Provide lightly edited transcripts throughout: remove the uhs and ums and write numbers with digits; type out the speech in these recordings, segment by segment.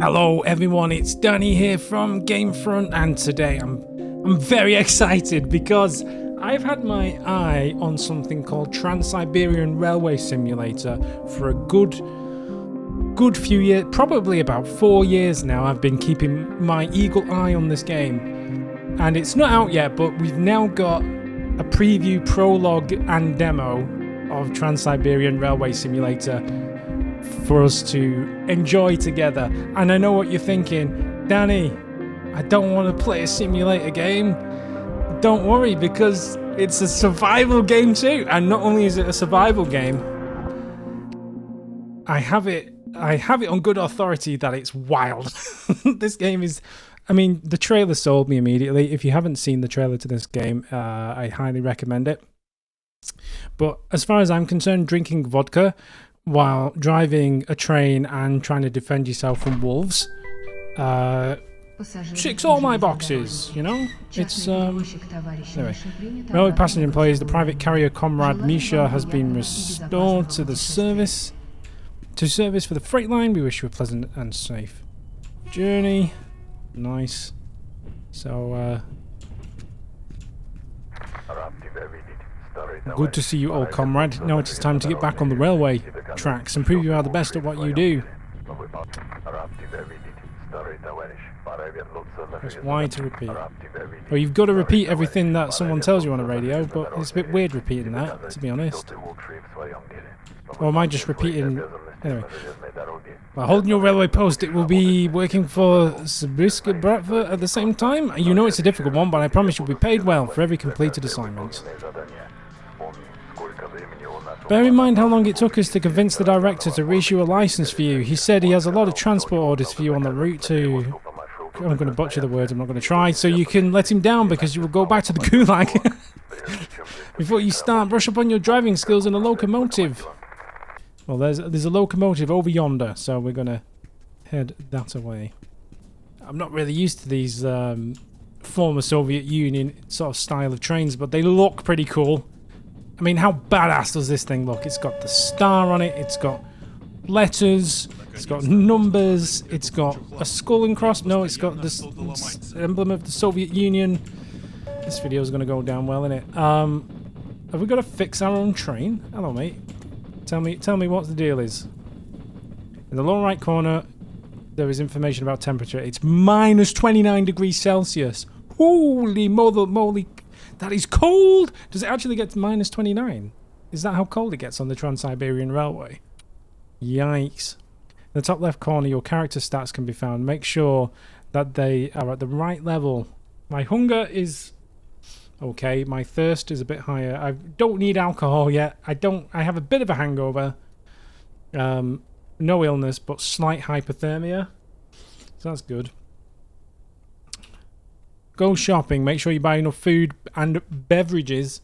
Hello everyone, it's Danny here from GameFront, and today I'm very excited because I've had my eye on something called Trans-Siberian Railway Simulator for a good few years, probably about 4 years now. I've been keeping my eagle eye on this game, and it's not out yet, but we've now got a preview, prologue and demo of Trans-Siberian Railway Simulator for us to enjoy together. And I know what you're thinking, Danny, I don't want to play a simulator game. Don't worry, because it's a survival game too. And not only is it a survival game, I have it on good authority that it's wild. This game is, I mean, the trailer sold me immediately. If you haven't seen the trailer to this game, I highly recommend it. But as far as I'm concerned, drinking vodka while driving a train and trying to defend yourself from wolves ticks all my boxes, you know? It's anyway. Railway passenger employees, the private carrier comrade Misha has been restored to the service for the freight line. We wish you a pleasant and safe journey. Nice. So good to see you, old comrade. Now it is time to get back on the railway tracks and prove you are the best at what you do. Press Y to repeat. Well, you've got to repeat everything that someone tells you on a radio, but it's a bit weird repeating that, to be honest. Or am I just repeating? Anyway. While holding your railway post, it will be working for Sibirska Bratva at the same time. You know it's a difficult one, but I promise you'll be paid well for every completed assignment. Bear in mind how long it took us to convince the director to reissue a license for you. He said he has a lot of transport orders for you on the route to... I'm going to butcher the words, I'm not going to try. So you can let him down because you will go back to the gulag. Before you start, brush up on your driving skills in a locomotive. Well, there's a locomotive over yonder, so we're going to head that away. I'm not really used to these former Soviet Union sort of style of trains, but they look pretty cool. I mean, how badass does this thing look? It's got the star on it, it's got letters, it's got numbers, it's got a skull and cross. No, it's got this emblem of the Soviet Union. This video is going to go down well, innit? Have we got to fix our own train? Hello, mate. Tell me what the deal is. In the lower right corner, there is information about temperature. It's minus 29 degrees Celsius. Holy moly. That is cold! Does it actually get to minus 29? Is that how cold it gets on the Trans-Siberian Railway? Yikes. In the top left corner, your character stats can be found. Make sure that they are at the right level. My hunger is okay. My thirst is a bit higher. I don't need alcohol yet. I have a bit of a hangover. No illness, but slight hypothermia. So that's good. Go shopping. Make sure you buy enough food and beverages,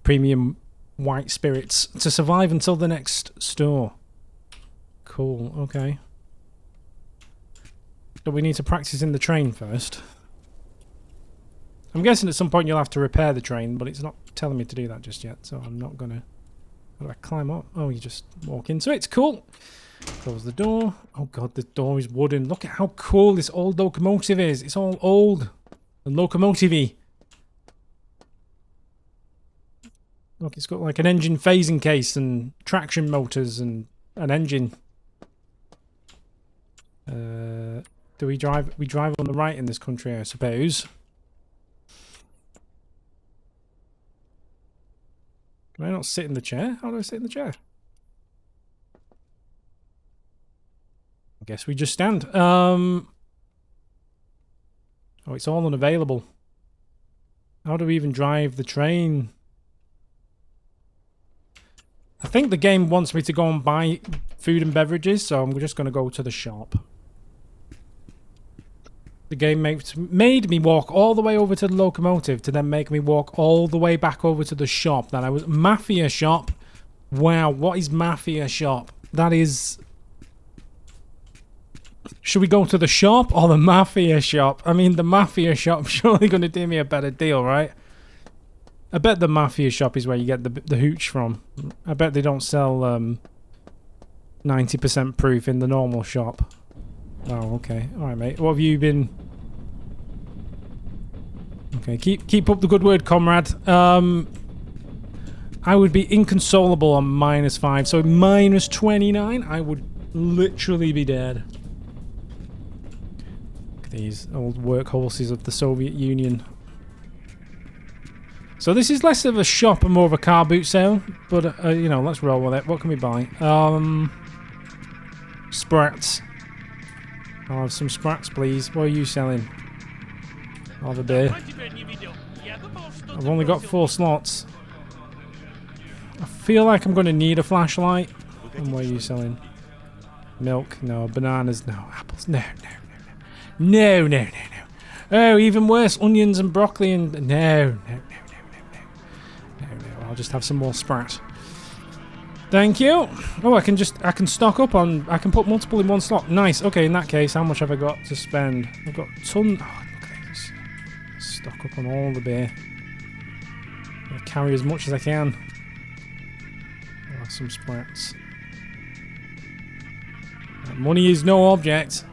premium white spirits, to survive until the next store. Cool, okay. Do we need to practice in the train first? I'm guessing at some point you'll have to repair the train, but it's not telling me to do that just yet, so I'm not gonna... How do I climb up? Oh, you just walk into it. It's cool. Close the door. Oh god, the door is wooden. Look at how cool this old locomotive is. It's all old and locomotive-y. Look, it's got like an engine phasing case and traction motors and an engine. Do we drive? We drive on the right in this country, I suppose. Can I not sit in the chair? How do I sit in the chair? I guess we just stand. Oh, it's all unavailable. How do we even drive the train? I think the game wants me to go and buy food and beverages, so I'm just going to go to the shop. The game made me walk all the way over to the locomotive to then make me walk all the way back over to the shop. That I was... Mafia shop? Wow, what is Mafia shop? That is... Should we go to the shop or the Mafia shop? I mean, the Mafia shop surely going to do me a better deal, right? I bet the Mafia shop is where you get the hooch from. I bet they don't sell 90% proof in the normal shop. Oh, okay. Alright, mate. What have you been... Okay, keep up the good word, comrade. I would be inconsolable on -5, so -29, I would literally be dead. Look at these old workhorses of the Soviet Union. So this is less of a shop and more of a car boot sale, but you know, let's roll with it. What can we buy? Sprats. I'll have some sprats, please. What are you selling? I'll have a beer. I've only got 4 slots. I feel like I'm going to need a flashlight. And what are you selling? Milk? No. Bananas? No. Apples? No, no, no, no. No, no, no, no. Oh, even worse. Onions and broccoli and... No, no, no, no, no, no. No, no. I'll just have some more sprat. Thank you. Oh, I can stock up on... I can put multiple in one slot. Nice. Okay, in that case, how much have I got to spend? I've got a ton... Oh, look at this. Stock up on all the beer. I'll carry as much as I can. I'll have some sprats. Money is no object.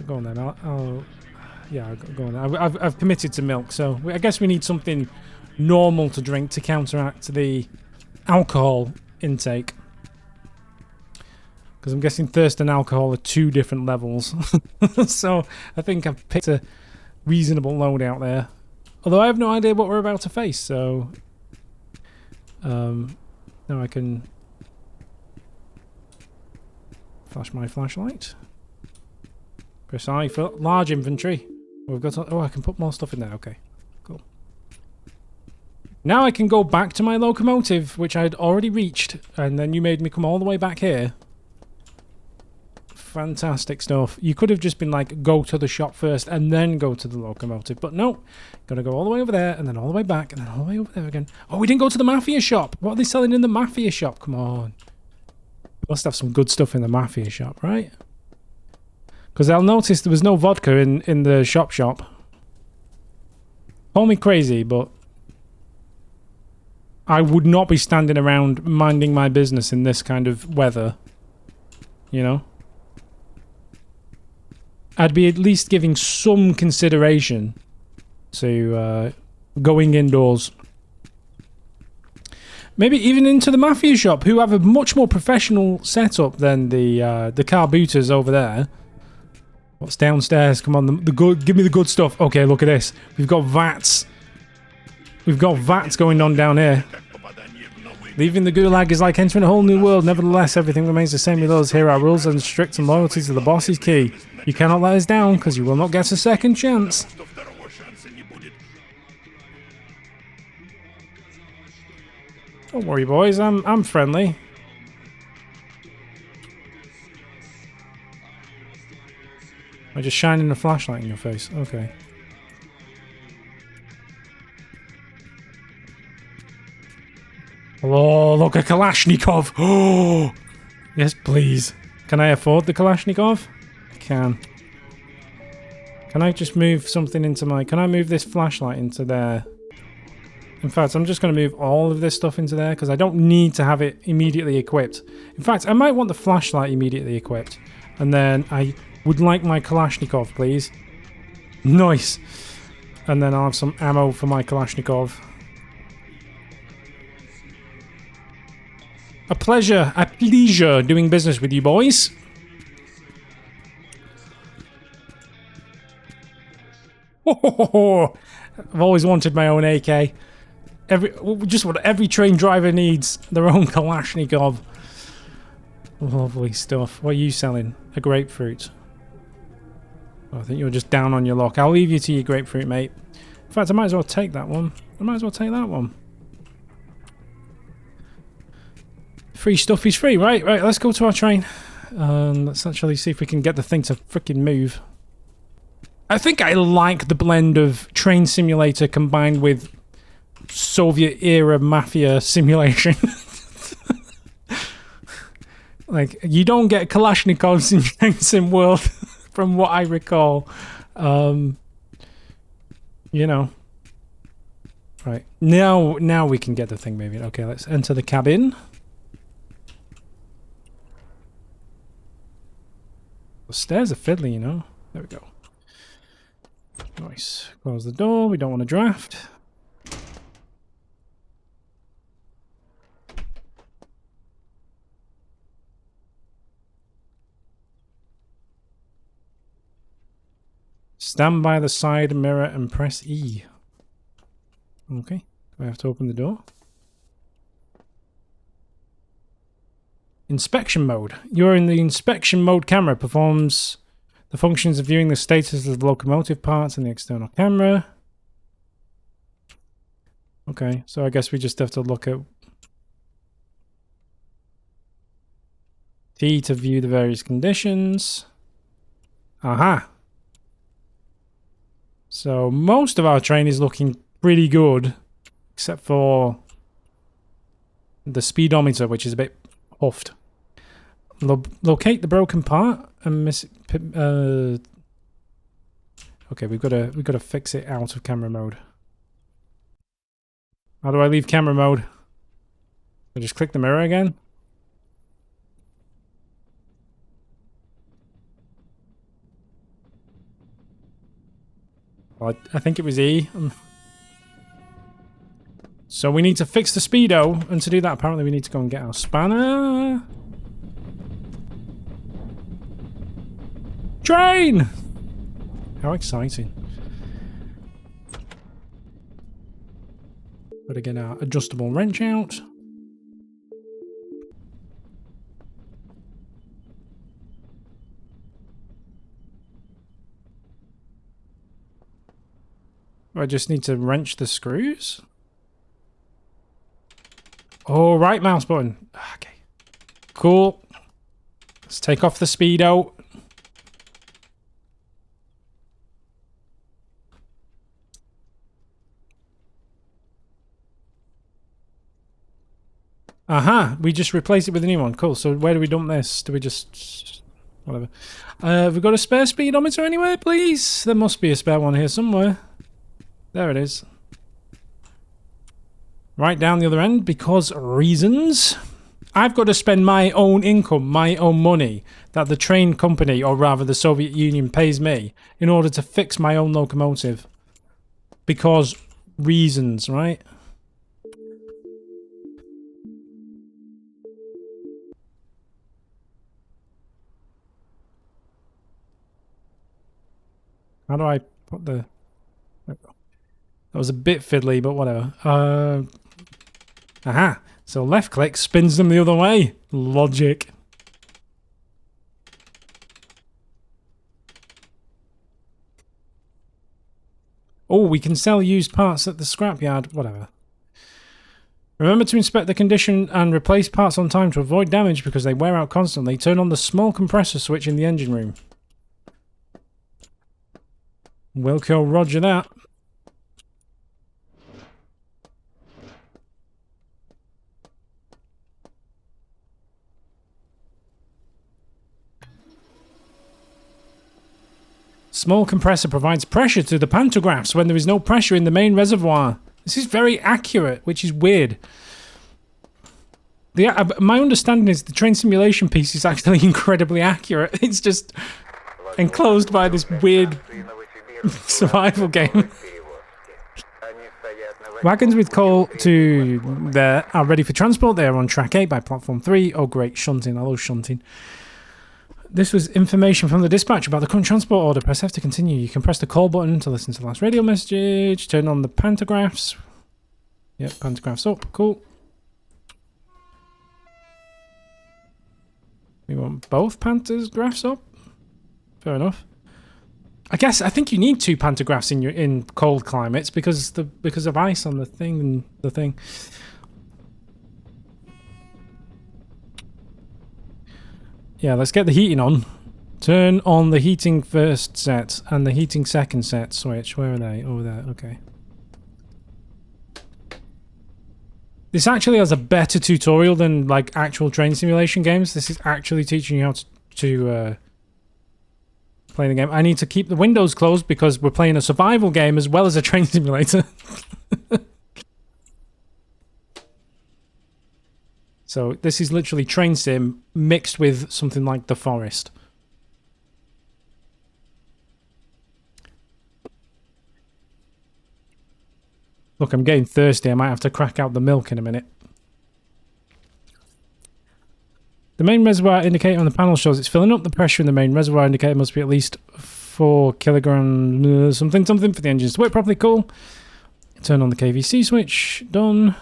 Go on then. Yeah, go on then. I've committed to milk, so I guess we need something normal to drink to counteract the alcohol intake. Because I'm guessing thirst and alcohol are 2 different levels. So I think I've picked a reasonable load out there. Although I have no idea what we're about to face, so... now I can... flash my flashlight. Press I for large inventory. We've got... Oh, I can put more stuff in there. Okay, cool. Now I can go back to my locomotive, which I had already reached, and then you made me come all the way back here. Fantastic stuff. You could have just been like, go to the shop first and then go to the locomotive, but no. Gotta go all the way over there, and then all the way back, and then all the way over there again. Oh, we didn't go to the Mafia shop. What are they selling in the Mafia shop? Come on. Must have some good stuff in the Mafia shop, right? Because I'll notice there was no vodka in the shop. Call me crazy, but I would not be standing around minding my business in this kind of weather. You know? I'd be at least giving some consideration to going indoors. Maybe even into the Mafia shop, who have a much more professional setup than the car booters over there. What's downstairs? Come on, the good. Give me the good stuff. Okay, look at this. We've got VATs. We've got VATs going on down here. Leaving the gulag is like entering a whole new world. Nevertheless, everything remains the same with us. Here are rules and strict and loyalty to the boss is key. You cannot let us down, because you will not get a second chance. Don't worry, boys. I'm friendly. I'm just shining a flashlight in your face. Okay. Oh, look, a Kalashnikov. Oh, yes, please. Can I afford the Kalashnikov? I can. Can I just move something into my... Can I move this flashlight into there? In fact, I'm just going to move all of this stuff into there because I don't need to have it immediately equipped. In fact, I might want the flashlight immediately equipped. And then I would like my Kalashnikov, please. Nice. And then I'll have some ammo for my Kalashnikov. A pleasure doing business with you boys. Oh, I've always wanted my own AK. Just what every train driver needs, their own Kalashnikov. Lovely stuff. What are you selling? A grapefruit. Oh, I think you're just down on your luck. I'll leave you to your grapefruit, mate. In fact, I might as well take that one. Free stuff is free, right? Right, let's go to our train. Let's actually see if we can get the thing to freaking move. I think I like the blend of train simulator combined with Soviet-era mafia simulation. Like, you don't get Kalashnikovs in Train Sim World, from what I recall. You know. Right, now we can get the thing moving. Okay, let's enter the cabin. stairs are fiddly, you know. There we go. Nice. Close the door. We don't want to draft. Stand by the side mirror and press E. Okay. Do I have to open the door? Inspection mode. You're in the inspection mode. Camera performs the functions of viewing the status of the locomotive parts in the external camera. Okay, so I guess we just have to look at T to view the various conditions. Aha! So most of our train is looking pretty good, except for the speedometer, which is a bit huffed. Locate the broken part and okay, we've got to fix it out of camera mode. How do I leave camera mode? I just click the mirror again. Well, I think it was E. So we need to fix the speedo, and to do that, apparently we need to go and get our spanner. Train! How exciting. Gotta get our adjustable wrench out. I just need to wrench the screws. Oh, right mouse button. Okay. Cool. Let's take off the speedo. Aha, we just replaced it with a new one. Cool. So where do we dump this? Do we just... whatever. Have we got a spare speedometer anywhere, please? There must be a spare one here somewhere. There it is. Right down the other end, because reasons. I've got to spend my own income, my own money, that the train company, or rather the Soviet Union, pays me in order to fix my own locomotive. Because reasons, right? How do I put the... That was a bit fiddly, but whatever. Aha! So left click spins them the other way. Logic. Oh, we can sell used parts at the scrapyard. Whatever. Remember to inspect the condition and replace parts on time to avoid damage because they wear out constantly. Turn on the small compressor switch in the engine room. Wilco, roger that. Small compressor provides pressure to the pantographs when there is no pressure in the main reservoir. This is very accurate, which is weird. My understanding is the train simulation piece is actually incredibly accurate. It's just enclosed by this weird survival game. Wagons with coal to there are ready for transport. They are on track 8 by platform 3. Oh great, shunting. I love shunting. This was information from the dispatch about the current transport order. Press F to continue. You can press the call button to listen to the last radio message. Turn on the pantographs. Yep, pantographs up. Cool. We want both pantographs up. Fair enough. I think you need 2 pantographs in cold climates because of ice on the thing. Yeah, let's get the heating on. Turn on the heating first set and the heating second set switch. Where are they? Over there. Okay. This actually has a better tutorial than like actual train simulation games. This is actually teaching you how to play the game. I need to keep the windows closed because we're playing a survival game as well as a train simulator. So this is literally train sim mixed with something like The Forest. Look, I'm getting thirsty. I might have to crack out the milk in a minute. The main reservoir indicator on the panel shows it's filling up. The pressure in the main reservoir indicator must be at least 4 kilograms, something for the engines to work properly. Cool. Turn on the KVC switch. Done.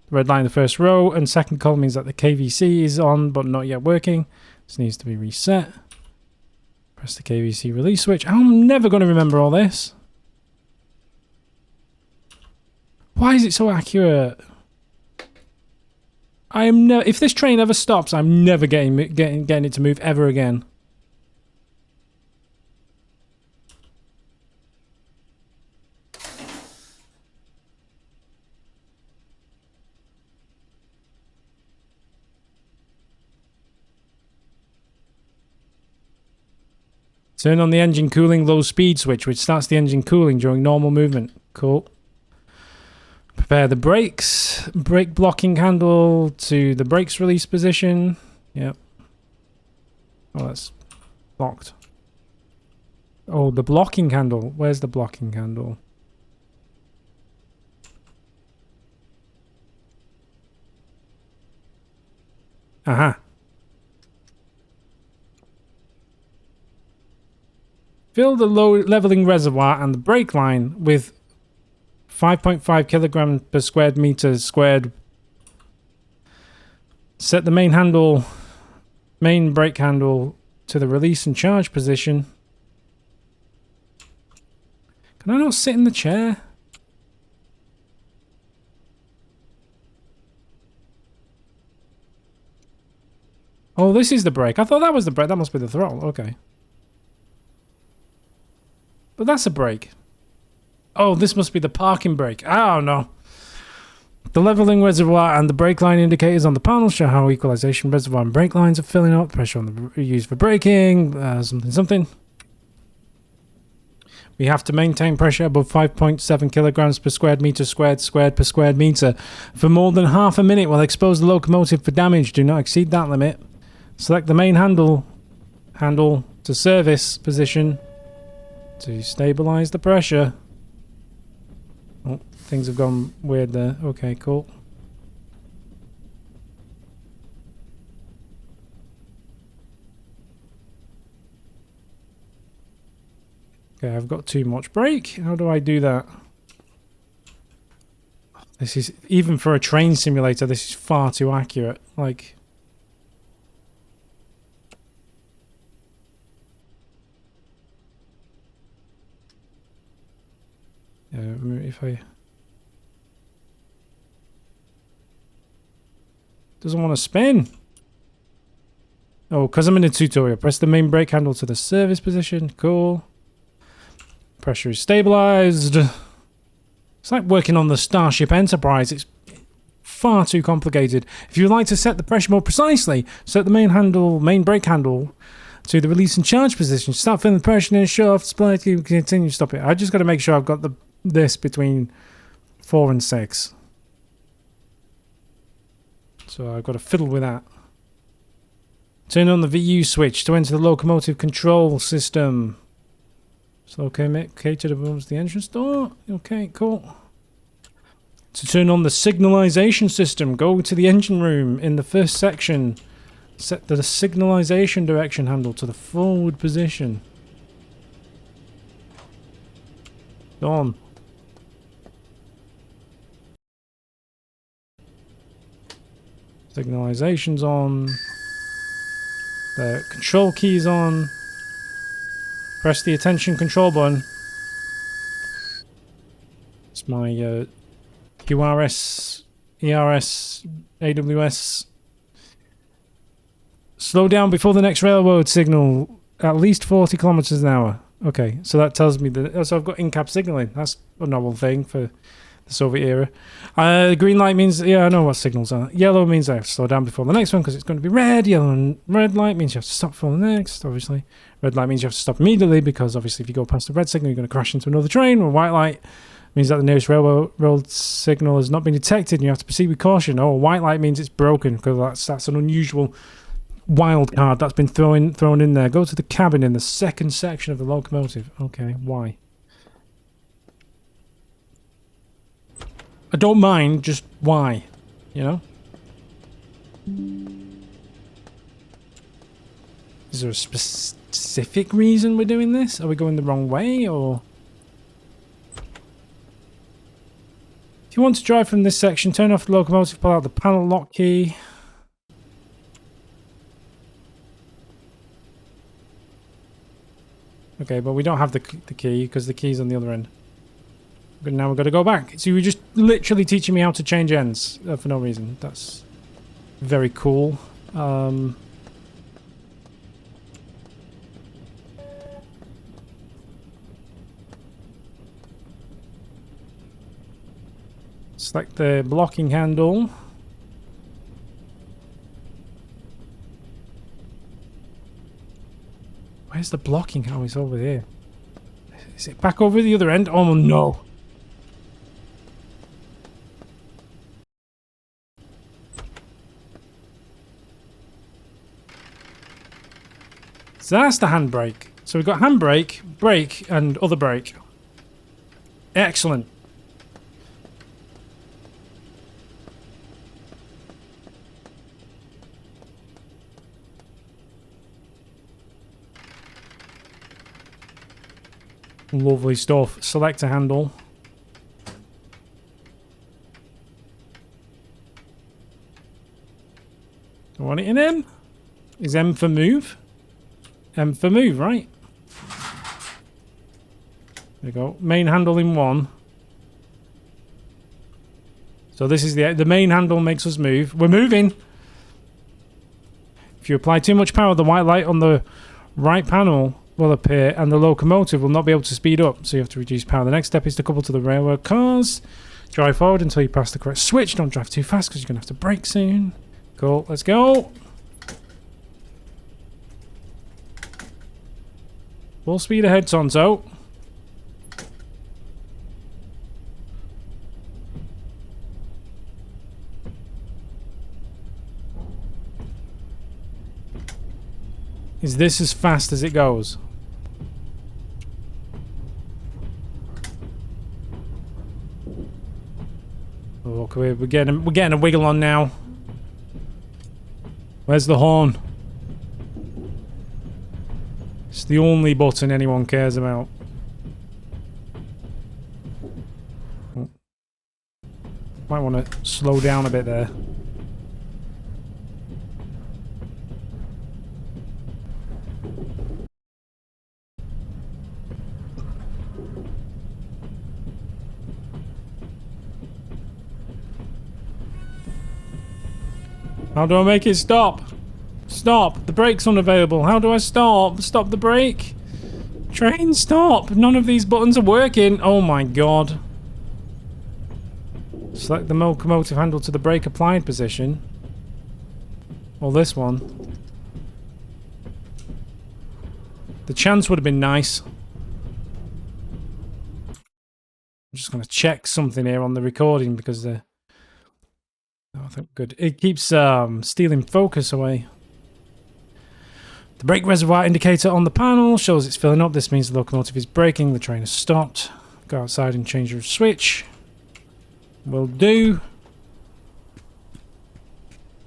Red line in the first row and second column means that the KVC is on but not yet working. This needs to be reset. Press the KVC release switch. I'm never going to remember all this. Why is it so accurate? I am never. If this train ever stops, I'm never getting it to move ever again. Turn on the engine cooling low speed switch, which starts the engine cooling during normal movement. Cool. Prepare the brakes. Brake blocking handle to the brakes release position. Yep. Oh, that's locked. Oh, the blocking handle. Where's the blocking handle? Aha. Fill the low leveling reservoir and the brake line with 5.5 kilograms per square meter squared. Set the main brake handle to the release and charge position. Can I not sit in the chair? Oh, this is the brake. I thought that was the brake. That must be the throttle. Okay. But that's a brake. Oh, this must be the parking brake. Oh, no. The leveling reservoir and the brake line indicators on the panel show how equalization reservoir and brake lines are filling up. Pressure on the used for braking. Something. We have to maintain pressure above 5.7 kilograms per squared meter squared per squared meter for more than half a minute while expose the locomotive for damage. Do not exceed that limit. Select the main handle to service position to stabilize the pressure. Oh, things have gone weird there. Okay, cool. Okay, I've got too much brake. How do I do that? This is, even for a train simulator, this is far too accurate. Like... if I... Doesn't want to spin. Oh, because I'm in a tutorial. Press the main brake handle to the service position. Cool. Pressure is stabilized. It's like working on the Starship Enterprise. It's far too complicated. If you would like to set the pressure more precisely, set the main brake handle to the release and charge position. Start feeling the pressure in the shaft. Supply to continue. Stop it. I just got to make sure I've got this between 4 and 6. So I've got to fiddle with that. Turn on the VU switch to enter the locomotive control system. So located above the entrance door. Okay, cool. To turn on the signalization system, go to the engine room in the first section. Set the signalization direction handle to the forward position. On. Signalization's on. The control key's on. Press the attention control button. It's my QRS, ERS, AWS. Slow down before the next railroad signal. At least 40 kilometers an hour. Okay, so that tells me that... So I've got in-cab signaling. That's a novel thing for the Soviet era. Green light means... Yeah, I know what signals are. Yellow means I have to slow down before the next one because it's going to be red. Yellow and red light means you have to stop before the next, obviously. Red light means you have to stop immediately because obviously if you go past the red signal, you're going to crash into another train. Or white light means that the nearest railroad signal has not been detected and you have to proceed with caution. Oh, white light means it's broken because that's an unusual... wild card that's been thrown in there. Go to the cabin in the second section of the locomotive. Okay, why? I don't mind, just why? You know? Is there a specific reason we're doing this? Are we going the wrong way, or...? If you want to drive from this section, turn off the locomotive, pull out the panel lock key. Okay, but we don't have the key, because the key's on the other end. But now we've got to go back. So you were just literally teaching me how to change ends for no reason. That's very cool. Select the blocking handle. Where's the blocking handle? It's over here. Is it back over the other end? Oh no. So that's the handbrake. So we've got handbrake, brake, and other brake. Excellent. Lovely stuff. Select a handle. I want it in M. Is M for move? M for move, right? There we go. Main handle in 1. So this is the main handle makes us move. We're moving. If you apply too much power, the white light on the right panel will appear and the locomotive will not be able to speed up, so you have to reduce power. The next step is to couple to the railroad cars. Drive forward until you pass the correct switch. Don't drive too fast because you're going to have to brake soon. Cool, let's go. Full speed ahead, Tonto. Is this as fast as it goes? Oh, okay, we're getting a wiggle on now. Where's the horn? It's the only button anyone cares about. Oh. Might want to slow down a bit there. How do I make it stop? Stop! The brake's unavailable. How do I stop? Stop the brake! Train, stop! None of these buttons are working. Oh my god. Select the locomotive handle to the brake applied position. Or this one. The chance would have been nice. I'm just going to check something here on the recording because the... Oh, I think good. It keeps stealing focus away. The brake reservoir indicator on the panel shows it's filling up. This means the locomotive is braking. The train has stopped. Go outside and change your switch. Will do.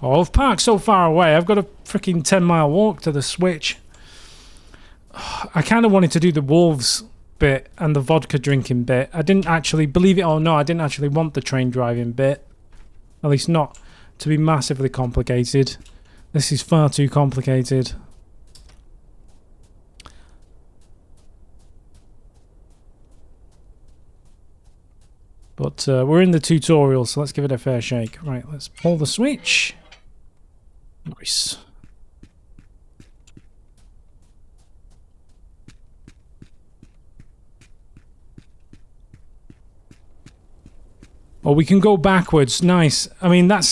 Oh, I've parked so far away. I've got a freaking 10-mile walk to the switch. I kind of wanted to do the wolves bit and the vodka drinking bit. I didn't actually, believe it or not, I didn't actually want the train driving bit. At least not to be massively complicated. This is far too complicated. But we're in the tutorial, so let's give it a fair shake. Right, let's pull the switch. Nice. Oh, we can go backwards. Nice. I mean, I'm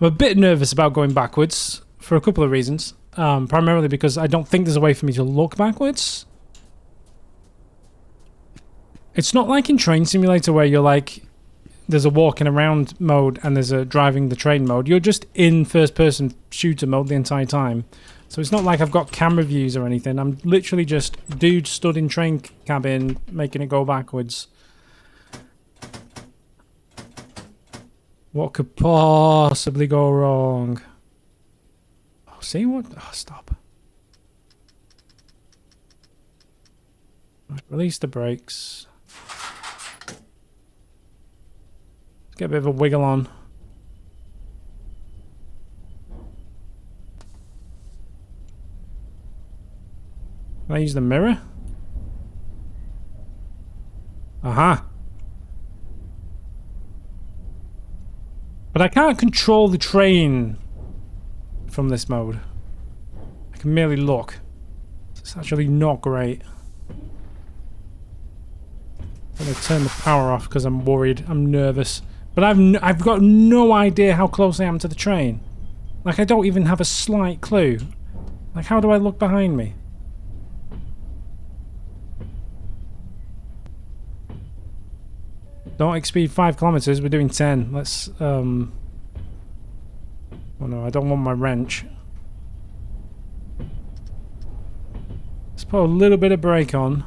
a bit nervous about going backwards for a couple of reasons. Primarily because I don't think there's a way for me to look backwards. It's not like in Train Simulator where you're like, there's a walking around mode and there's a driving the train mode. You're just in first-person shooter mode the entire time. So it's not like I've got camera views or anything. I'm literally just dude stood in train cabin making it go backwards. What could possibly go wrong? Oh, see what? Oh, stop. Right, release the brakes. Let's get a bit of a wiggle on. Can I use the mirror? Aha. But I can't control the train from this mode. I can merely look. It's actually not great. I'm going to turn the power off because I'm worried. I'm nervous. But I've got no idea how close I am to the train. Like, I don't even have a slight clue. Like, how do I look behind me? Don't exceed 5 kilometers. We're doing 10. Let's, oh no, I don't want my wrench. Let's put a little bit of brake on.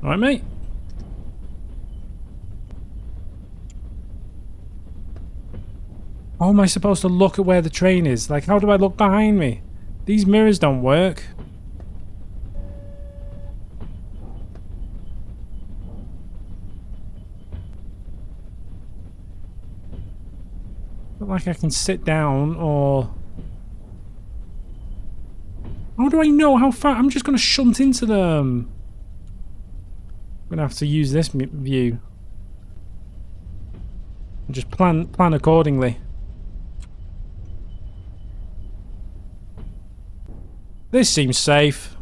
Alright, mate. How am I supposed to look at where the train is? Like, how do I look behind me? These mirrors don't work. Not like I can sit down or... How do I know how far? I'm just going to shunt into them. I'm going to have to use this view. And just plan accordingly. This seems safe.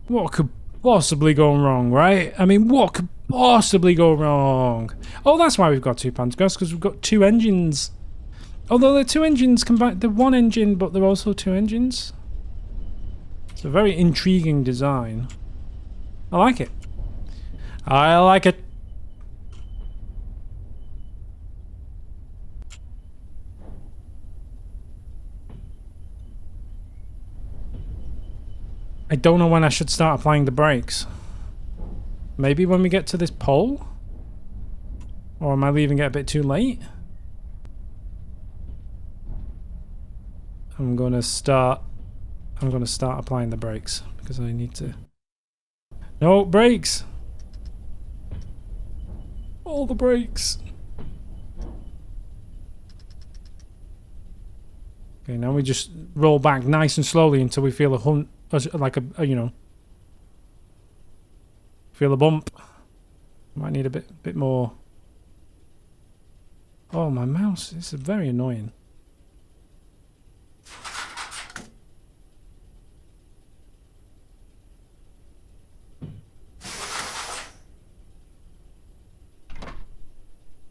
What could possibly go wrong, right? I mean, what could possibly go wrong? Oh, that's why we've got 2 Panzers, because we've got 2 engines. Although the 2 engines combine, they're 1 engine, but they're also 2 engines. It's a very intriguing design. I like it. I like it. I don't know when I should start applying the brakes. Maybe when we get to this pole? Or am I leaving it a bit too late? I'm gonna start applying the brakes because I need to. No brakes. All the brakes. Okay, now we just roll back nice and slowly until we feel you know, feel a bump. Might need a bit more. Oh, my mouse is very annoying.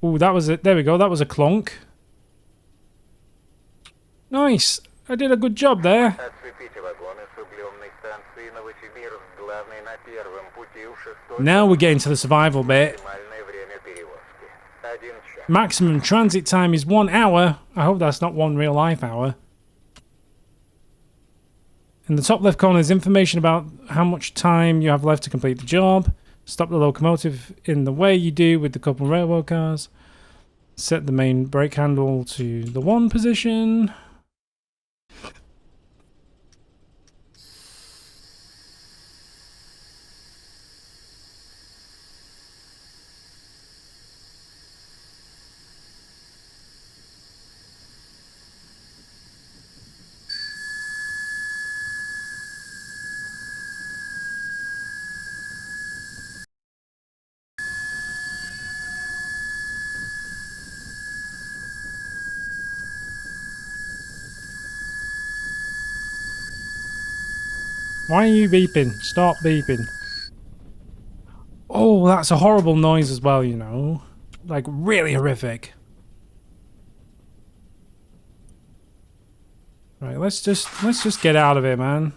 Ooh, that was it. There we go. That was a clunk. Nice. I did a good job there. Now we're getting to the survival bit. Maximum transit time is 1 hour. I hope that's not 1 real life hour. In the top left corner is information about how much time you have left to complete the job. Stop the locomotive in the way you do with the couple railroad cars. Set the main brake handle to the 1 position. Why are you beeping? Stop beeping. Oh, that's a horrible noise as well, you know. Like, really horrific. Right, let's just get out of here, man.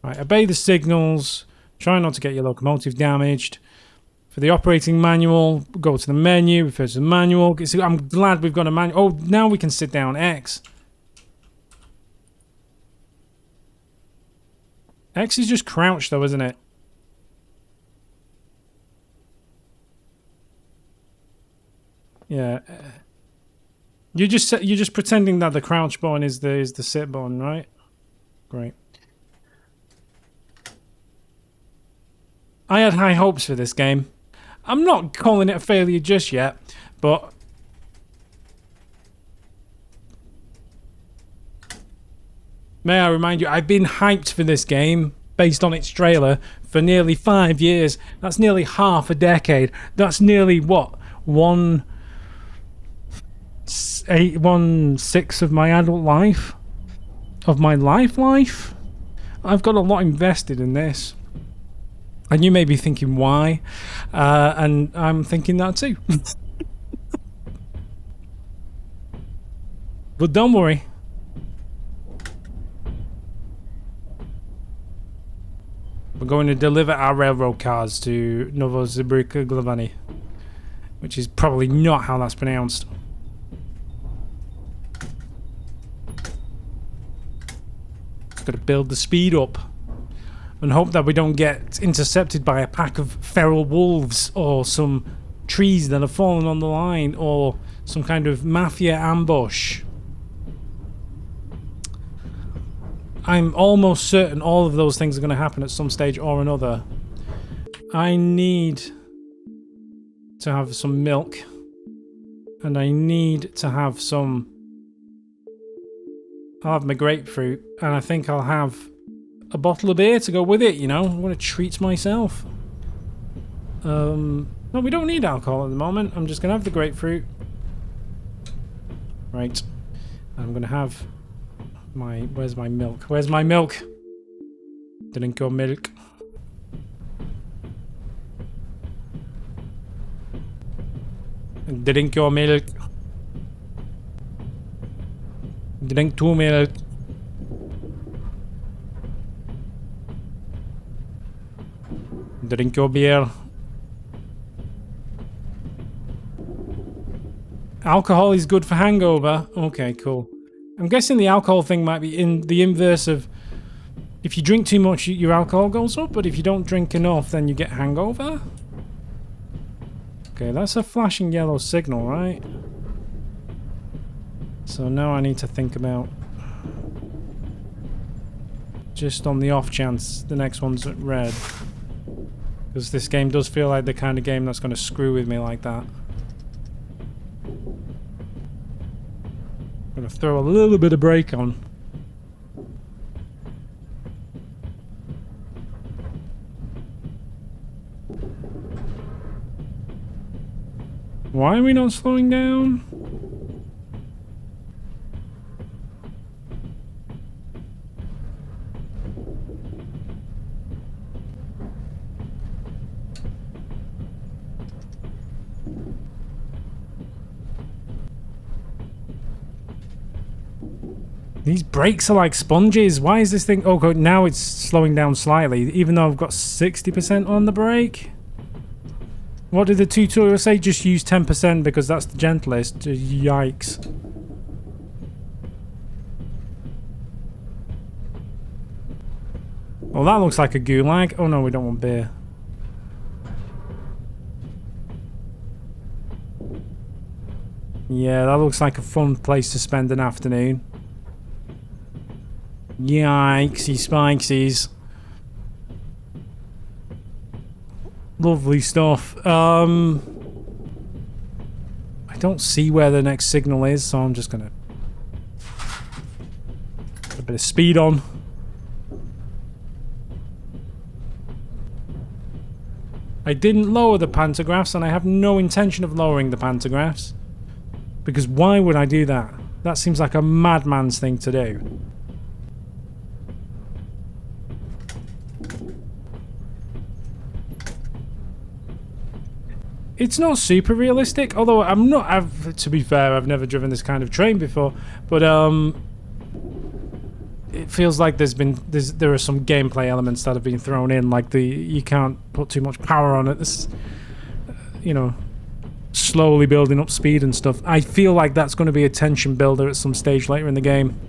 Right, obey the signals. Try not to get your locomotive damaged. For the operating manual, go to the menu, refer to the manual. See, I'm glad we've got a manual. Oh, now we can sit down. X. X is just crouch though, isn't it? Yeah. You're just pretending that the crouch button is the sit button, right? Great. I had high hopes for this game. I'm not calling it a failure just yet, but may I remind you, I've been hyped for this game based on its trailer for nearly 5 years. That's nearly half a decade. That's nearly what? 1/6 of my adult life? Of my life? I've got a lot invested in this. And you may be thinking why, and I'm thinking that too. But don't worry. We're going to deliver our railroad cars to Novosibirsk, which is probably not how that's pronounced. Got to build the speed up and hope that we don't get intercepted by a pack of feral wolves or some trees that have fallen on the line or some kind of mafia ambush. I'm almost certain all of those things are going to happen at some stage or another. I need to have some milk. And I need to have some... I'll have my grapefruit. And I think I'll have a bottle of beer to go with it, you know? I want to treat myself. No, we don't need alcohol at the moment. I'm just going to have the grapefruit. Right. I'm going to have... Where's my milk? Where's my milk? Drink your milk. Drink your milk. Drink 2 milk. Drink your beer. Alcohol is good for hangover. Okay, cool. I'm guessing the alcohol thing might be in the inverse of if you drink too much, your alcohol goes up, but if you don't drink enough, then you get hangover? Okay, that's a flashing yellow signal, right? So now I need to think about, just on the off chance the next one's at red. Because this game does feel like the kind of game that's going to screw with me like that. I'm going to throw a little bit of brake on. Why are we not slowing down? These brakes are like sponges. Why is this thing... Oh, God, now it's slowing down slightly, even though I've got 60% on the brake. What did the tutorial say? Just use 10% because that's the gentlest. Yikes. Well, that looks like a gulag. Oh, no, we don't want beer. Yeah, that looks like a fun place to spend an afternoon. Yikesy spiksies. Lovely stuff. I don't see where the next signal is, so I'm just gonna put a bit of speed on. I didn't lower the pantographs, and I have no intention of lowering the pantographs. Because why would I do that? That seems like a madman's thing to do. It's not super realistic, although I'm not... to be fair, I've never driven this kind of train before, but it feels like there are some gameplay elements that have been thrown in, like you can't put too much power on it. This, you know, slowly building up speed and stuff. I feel like that's going to be a tension builder at some stage later in the game.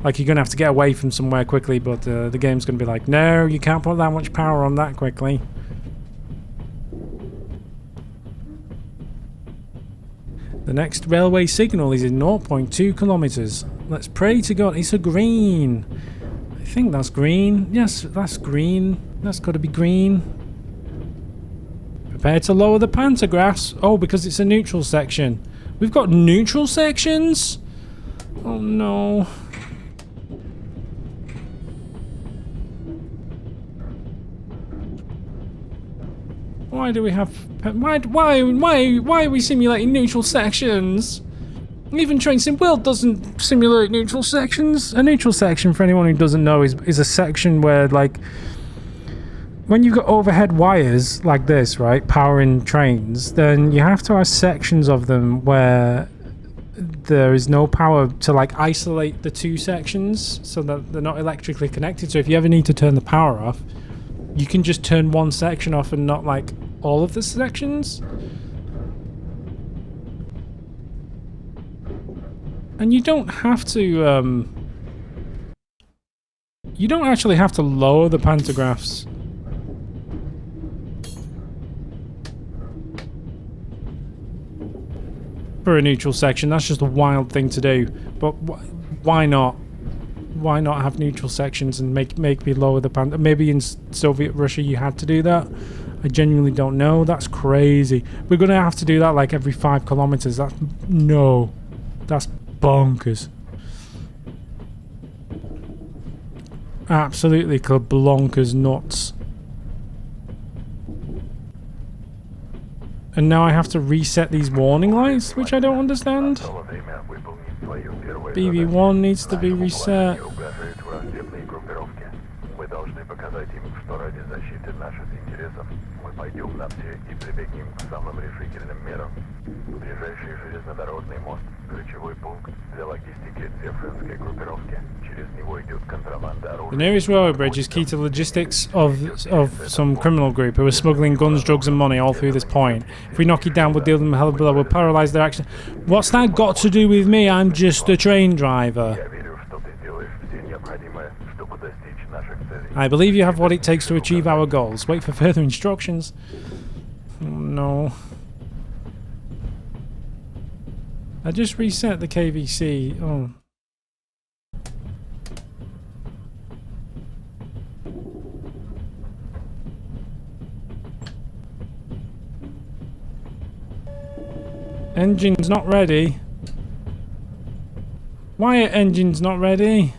Like, you're going to have to get away from somewhere quickly, but the game's going to be like, no, you can't put that much power on that quickly. The next railway signal is in 0.2 kilometers. Let's pray to God. It's a green. I think that's green. Yes, that's green. That's got to be green. Prepare to lower the pantographs. Oh, because it's a neutral section. We've got neutral sections? Oh no. Why do we have... Why are we simulating neutral sections? Even Train Sim World doesn't simulate neutral sections. A neutral section, for anyone who doesn't know, is a section where, like, when you've got overhead wires like this, right, powering trains, then you have to have sections of them where there is no power to, like, isolate the two sections so that they're not electrically connected. So if you ever need to turn the power off, you can just turn one section off and not, like, all of the sections. And you don't have to, you don't actually have to lower the pantographs. For a neutral section. That's just a wild thing to do. But why not? Why not have neutral sections and make me lower the pan? Maybe in Soviet Russia you had to do that. I genuinely don't know. That's crazy. We're gonna have to do that like every 5 kilometers. That's bonkers. Absolutely kablonkers nuts. And now I have to reset these warning lights, which I don't understand. BB1 needs to be reset. The nearest railway bridge is key to the logistics of some criminal group who are smuggling guns, drugs and money all through this point. If we knock it down, we'll deal them a hell of a blow. We'll paralyse their action. What's that got to do with me? I'm just a train driver. I believe you have what it takes to achieve our goals. Wait for further instructions. Oh, no. I just reset the KVC. Oh. Engine's not ready. Why are engines not ready?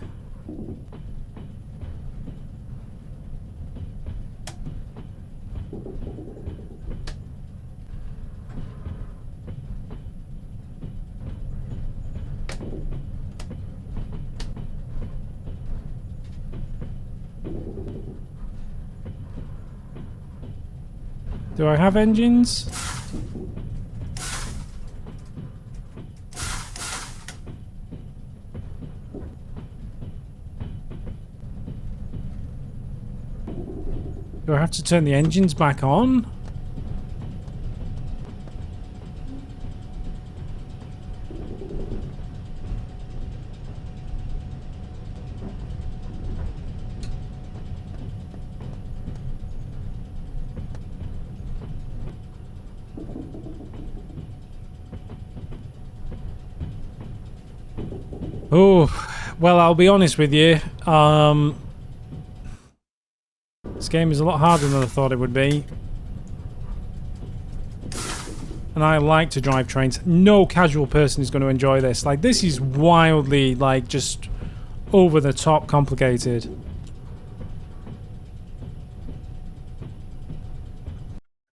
Do I have engines? Do I have to turn the engines back on? Oh, well, I'll be honest with you. This game is a lot harder than I thought it would be. And I like to drive trains. No casual person is going to enjoy this. Like, this is wildly, like, just over the top complicated.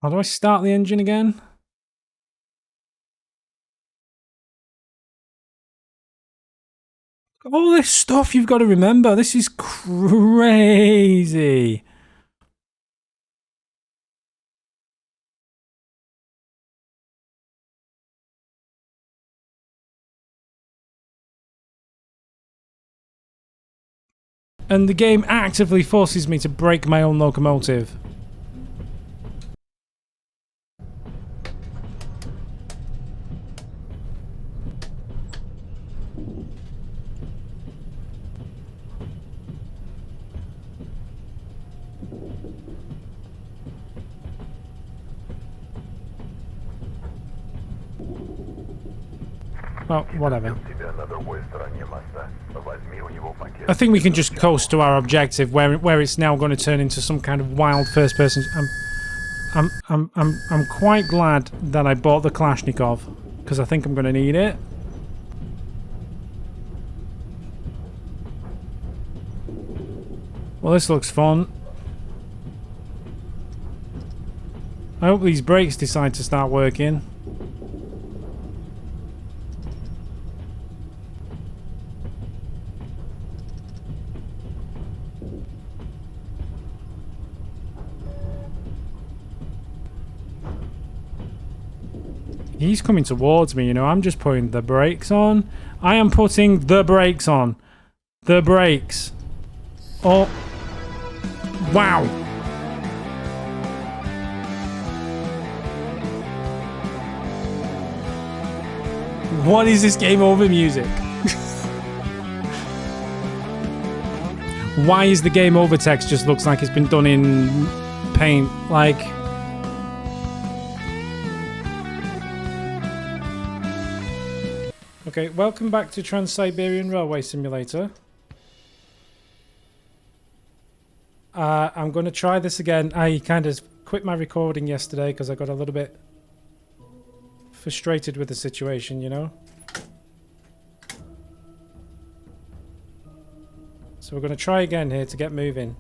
How do I start the engine again? All this stuff you've got to remember. This is crazy. And the game actively forces me to break my own locomotive. Well, whatever. I think we can just coast to our objective, where it's now going to turn into some kind of wild first-person. I'm quite glad that I bought the Kalashnikov, because I think I'm going to need it. Well, this looks fun. I hope these brakes decide to start working. He's coming towards me, you know. I'm just putting the brakes on. I am putting the brakes on. The brakes. Oh. Wow. What is this game over music? Why is the game over text just looks like it's been done in paint? Like... Okay, welcome back to Trans-Siberian Railway Simulator. I'm going to try this again. I kind of quit my recording yesterday because I got a little bit frustrated with the situation, you know? So we're going to try again here to get moving.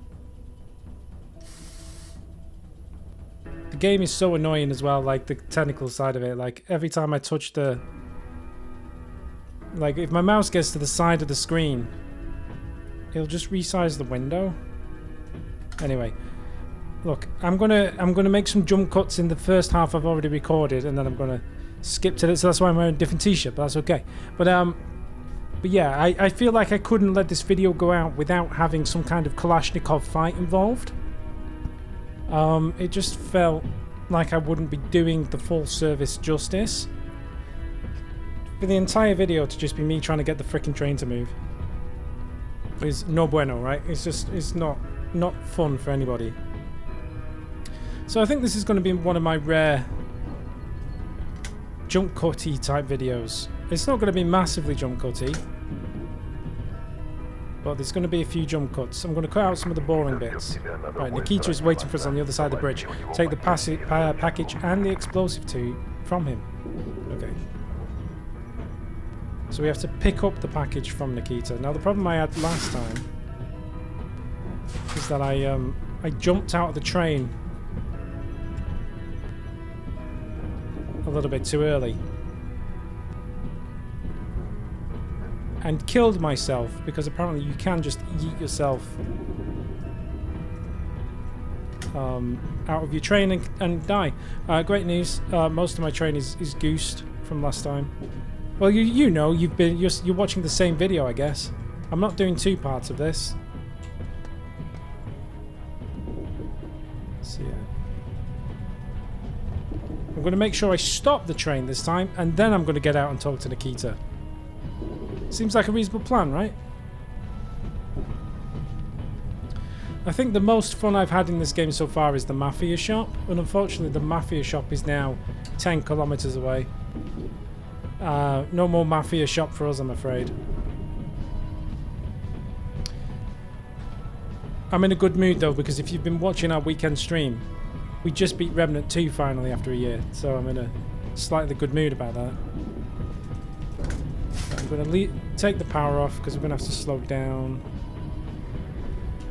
The game is so annoying as well, like the technical side of it. Like every time I touch the... Like if my mouse gets to the side of the screen, it'll just resize the window. Anyway, look, I'm gonna make some jump cuts in the first half I've already recorded, and then I'm gonna skip to this. So that's why I'm wearing a different t-shirt, but that's okay. But yeah, I feel like I couldn't let this video go out without having some kind of Kalashnikov fight involved. It just felt like I wouldn't be doing the full service justice for the entire video to just be me trying to get the freaking train to move. It's no bueno, right? It's not fun for anybody. So I think this is going to be one of my rare jump cutty type videos. It's not going to be massively jump cutty, but there's going to be a few jump cuts. I'm going to cut out some of the boring bits. Right, Nikita is waiting for us on the other side of the bridge. Take the package and the explosive from him. Okay. So we have to pick up the package from Nikita. Now the problem I had last time is that I jumped out of the train a little bit too early and killed myself, because apparently you can just yeet yourself out of your train and die. Great news, most of my train is goosed from last time. Well, you know, you're watching the same video, I guess. I'm not doing two parts of this. So yeah. I'm going to make sure I stop the train this time, and then I'm going to get out and talk to Nikita. Seems like a reasonable plan, right? I think the most fun I've had in this game so far is the Mafia shop, and unfortunately the Mafia shop is now 10 kilometers away. No more Mafia shop for us, I'm afraid. I'm in a good mood though, because if you've been watching our weekend stream, we just beat Remnant 2 finally after a year, so I'm in a slightly good mood about that. I'm going to take the power off because we're going to have to slow down.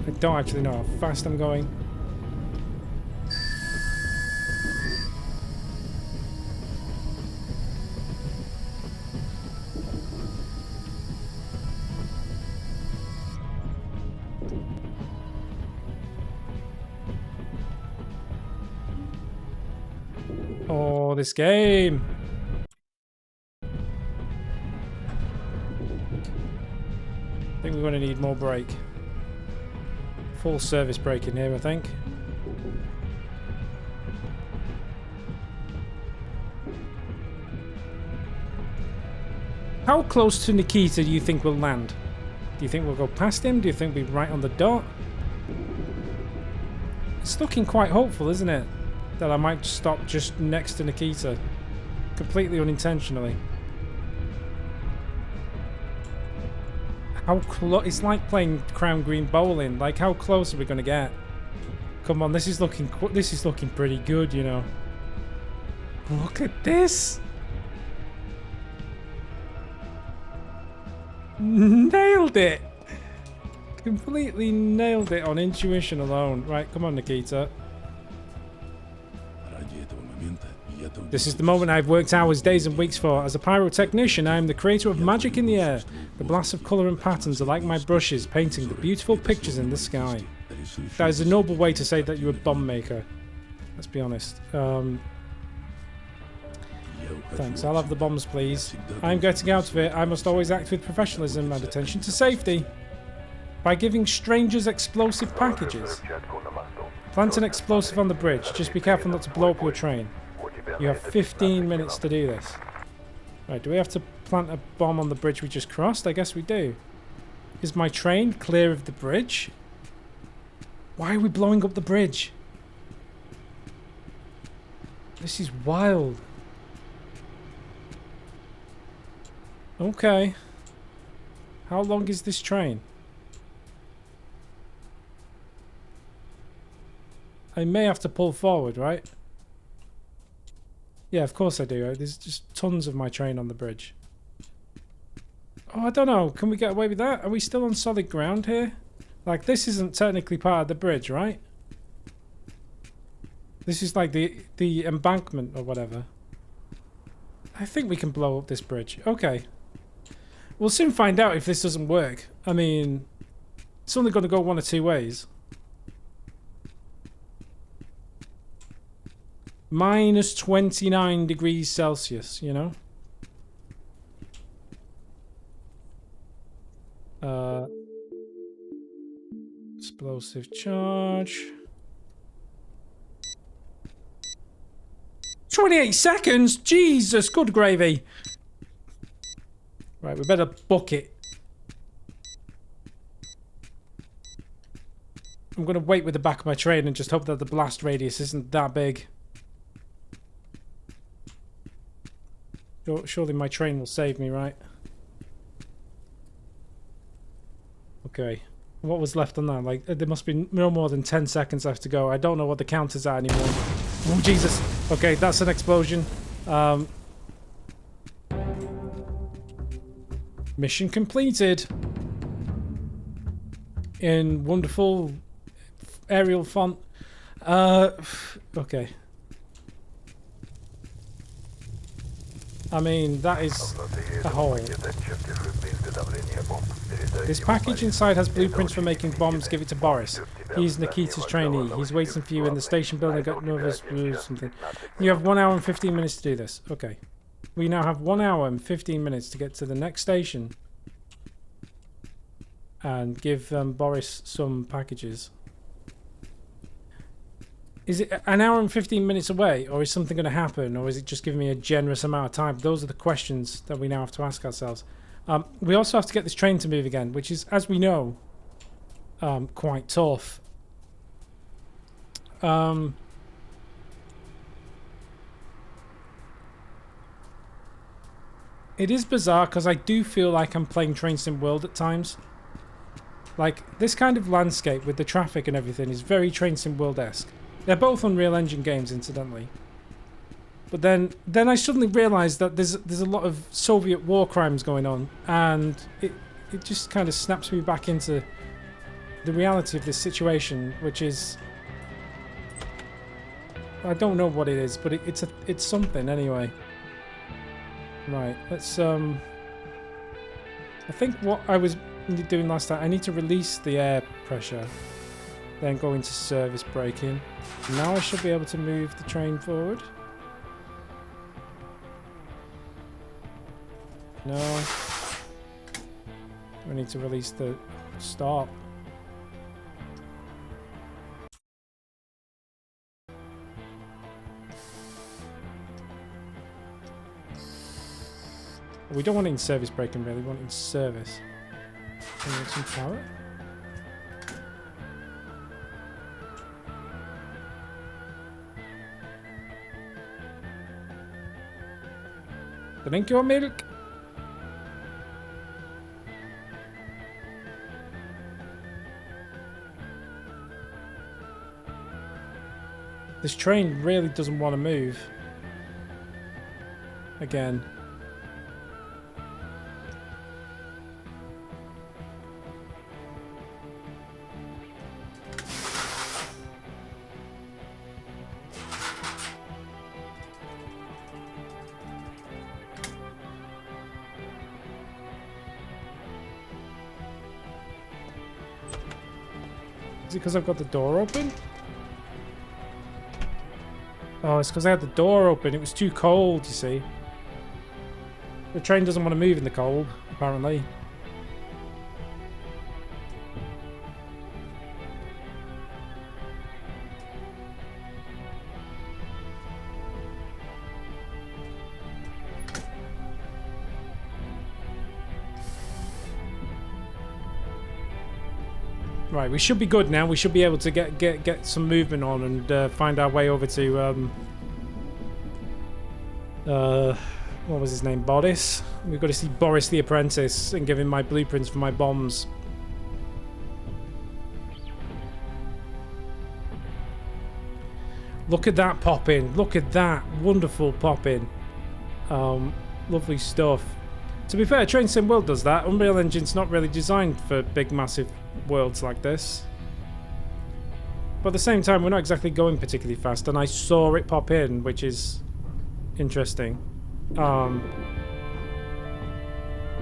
I don't actually know how fast I'm going. Oh, this game! I think we're going to need more brake. Full service brake in here, I think. How close to Nikita do you think we'll land? Do you think we'll go past him? Do you think we'll be right on the dot? It's looking quite hopeful, isn't it? That I might stop just next to Nikita. Completely unintentionally. How close? It's like playing Crown Green bowling. Like, how close are we gonna get? Come on, this is looking pretty good, you know. Look at this. Nailed it. Completely nailed it on intuition alone. Right, come on, Nikita. This is the moment I've worked hours, days and weeks for. As a pyrotechnician, I am the creator of magic in the air. The blasts of colour and patterns are like my brushes, painting the beautiful pictures in the sky. That is a noble way to say that you're a bomb maker. Let's be honest. Thanks, I'll have the bombs, please. I'm getting out of it. I must always act with professionalism and attention to safety. By giving strangers explosive packages. Plant an explosive on the bridge. Just be careful not to blow up your train. You have 15 minutes to do this. Right, do we have to plant a bomb on the bridge we just crossed? I guess we do. Is my train clear of the bridge? Why are we blowing up the bridge? This is wild. Okay. How long is this train? I may have to pull forward, right? Yeah, of course I do. There's just tons of my train on the bridge. Oh, I don't know. Can we get away with that? Are we still on solid ground here? Like, this isn't technically part of the bridge, right? This is like the embankment or whatever. I think we can blow up this bridge. Okay. We'll soon find out if this doesn't work. I mean, it's only going to go one or two ways. Minus 29 degrees Celsius, you know? Explosive charge. 28 seconds? Jesus, good gravy. Right, we better book it. I'm going to wait with the back of my train and just hope that the blast radius isn't that big. Surely my train will save me, right? Okay. What was left on that? Like, there must be no more than 10 seconds left to go. I don't know what the counters are anymore. Oh, Jesus. Okay, that's an explosion. Mission completed. In wonderful Arial font. Okay. I mean, that is a hole. This package inside has blueprints for making bombs. Give it to Boris. He's Nikita's trainee. He's waiting for you in the station building. Got nervous or something. You have 1 hour and 15 minutes to do this. Okay. We now have 1 hour and 15 minutes to get to the next station and give Boris some packages. Is it an hour and 15 minutes away, or is something going to happen, or is it just giving me a generous amount of time? Those are the questions that we now have to ask ourselves. We also have to get this train to move again, which is, as we know, quite tough. It is bizarre because I do feel like I'm playing Train Sim World at times. Like, this kind of landscape with the traffic and everything is very Train Sim World-esque. They're both Unreal Engine games, incidentally. But then I suddenly realised that there's a lot of Soviet war crimes going on, and it just kind of snaps me back into the reality of this situation, which is, I don't know what it is, but it's something anyway. Right, let's I think what I was doing last time, I need to release the air pressure, then go into service braking. Now I should be able to move the train forward. No. We need to release the stop. We don't want it in service braking really, we want it in service. Can we get some power? Drink your milk. This train really doesn't want to move. Again. Is it because I've got the door open? Oh, it's because I had the door open. It was too cold, you see. The train doesn't want to move in the cold, apparently. Right, we should be good now. We should be able to get some movement on and find our way over to what was his name? Boris. We've got to see Boris the Apprentice and give him my blueprints for my bombs. Look at that pop in. Look at that wonderful pop in. Lovely stuff. To be fair, Train Sim World does that. Unreal Engine's not really designed for big, massive worlds like this. But at the same time, we're not exactly going particularly fast, and I saw it pop in, which is interesting.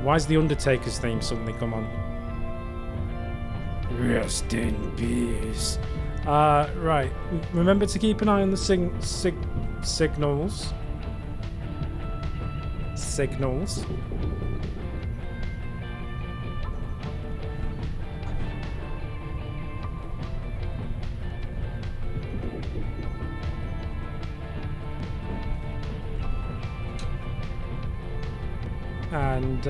Why's the Undertaker's theme suddenly come on? Rest in peace. Right. Remember to keep an eye on the signals. Signals. And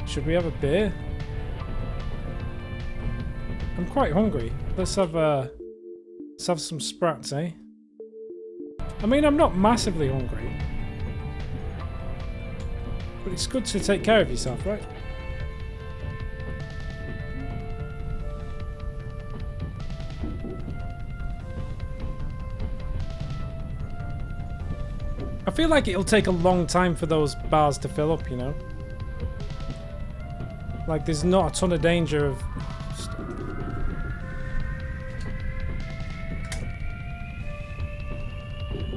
should we have a beer? I'm quite hungry. Let's have some sprats, eh? I mean, I'm not massively hungry, but it's good to take care of yourself, right? I feel like it'll take a long time for those bars to fill up, you know? Like, there's not a ton of danger of...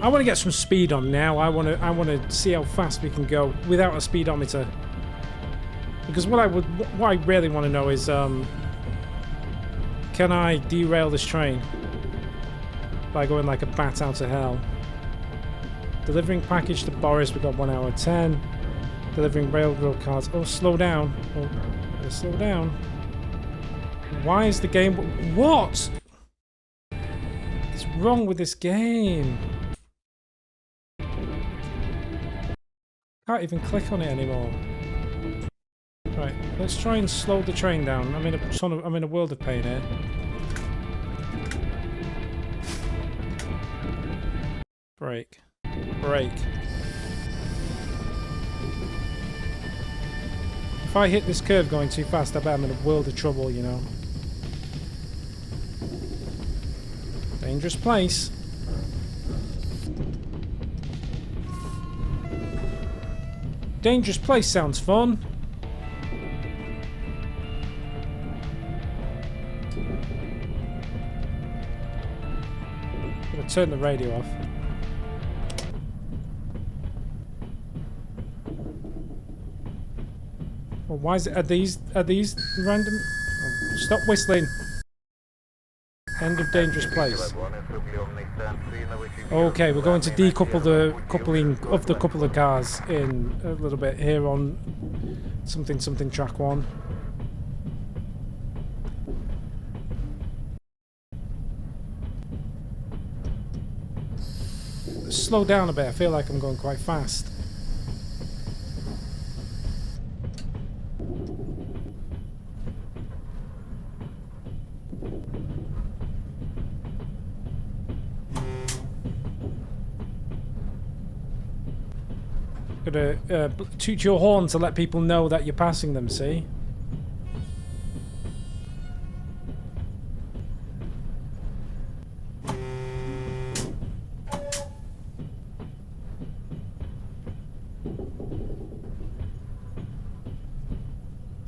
I want to get some speed on now. I want to see how fast we can go without a speedometer. Because what I really want to know is, can I derail this train by going like a bat out of hell? Delivering package to Boris, we got 1 hour 10. Delivering railroad cars. Oh, slow down. Oh, slow down. Why is the game... What? What's wrong with this game? Can't even click on it anymore. Right, let's try and slow the train down. I'm in a world of pain here. Brake. Brake. If I hit this curve going too fast, I bet I'm in a world of trouble, you know. Dangerous place. Dangerous place sounds fun. I'm gonna turn the radio off. Well, why is it? Are these random? Oh, stop whistling. End of dangerous place. Okay, we're going to decouple the coupling of the couple of cars in a little bit here on something track 1. Slow down a bit. I feel like I'm going quite fast. Gotta toot your horn to let people know that you're passing them, see?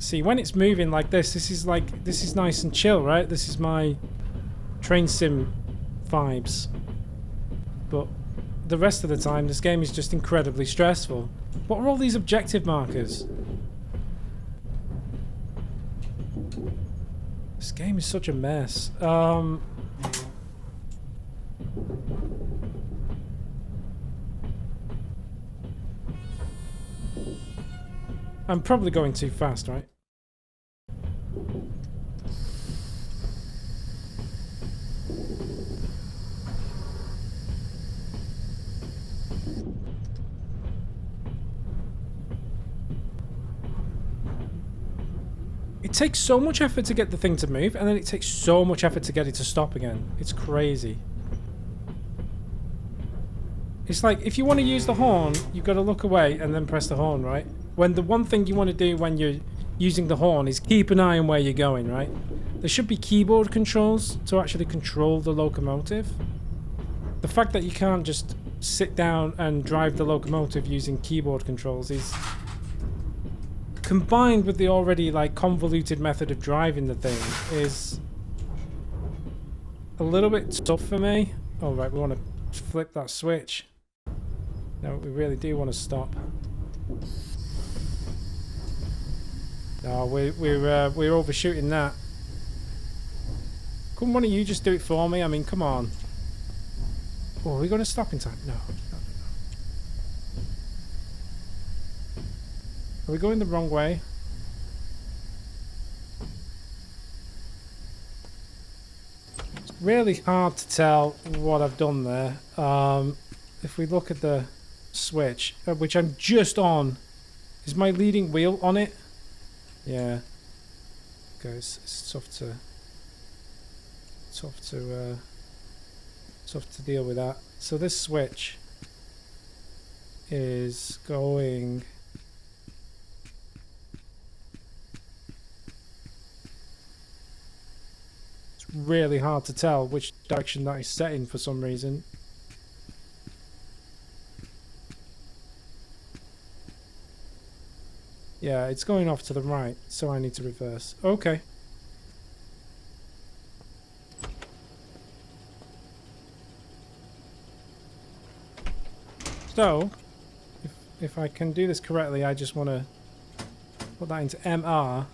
See, when it's moving like this is nice and chill, right? This is my train sim vibes. But the rest of the time, this game is just incredibly stressful. What are all these objective markers? This game is such a mess. I'm probably going too fast, right? It takes so much effort to get the thing to move, and then it takes so much effort to get it to stop again. It's crazy. It's like, if you want to use the horn, you've got to look away and then press the horn, right? When the one thing you want to do when you're using the horn is keep an eye on where you're going, right? There should be keyboard controls to actually control the locomotive. The fact that you can't just sit down and drive the locomotive using keyboard controls is... combined with the already, like, convoluted method of driving the thing is... a little bit tough for me. Oh, right, we want to flip that switch. No, we really do want to stop. No, we're overshooting that. Couldn't one of you just do it for me? I mean, come on. Oh, are we going to stop in time? No. Are we going the wrong way? It's really hard to tell what I've done there. If we look at the switch, which I'm just on, is my leading wheel on it? Yeah. Guys, it's tough to deal with that. So this switch is going... it's really hard to tell which direction that is set in for some reason. Yeah, it's going off to the right, so I need to reverse. Okay. So, if I can do this correctly, I just want to put that into MR.